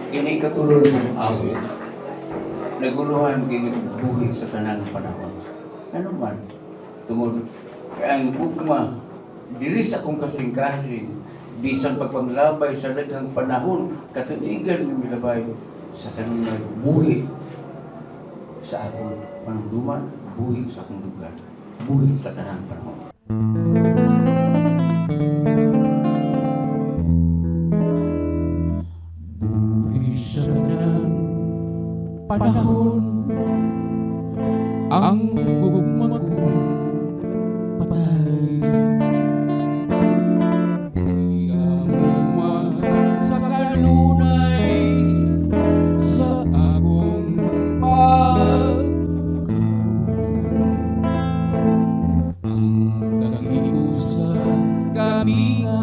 Kini katulad ng awit, naguluhan kini buhi sa tanang panahon. Ano man, tungod kaya ang ugma, dili sa akong kasing-kasing, bisan pagpanglabay sa daghang panahon, katuigan ng milabay sa kanunay buhi sa akong panuluman, buhi sa akong lugar, buhi sa tanang panahon. Buhi sa tanang panahon, ang gugma kong patay. Di ang uma sa kanunay sa akong pagkaw. Ang kagiusan kami nga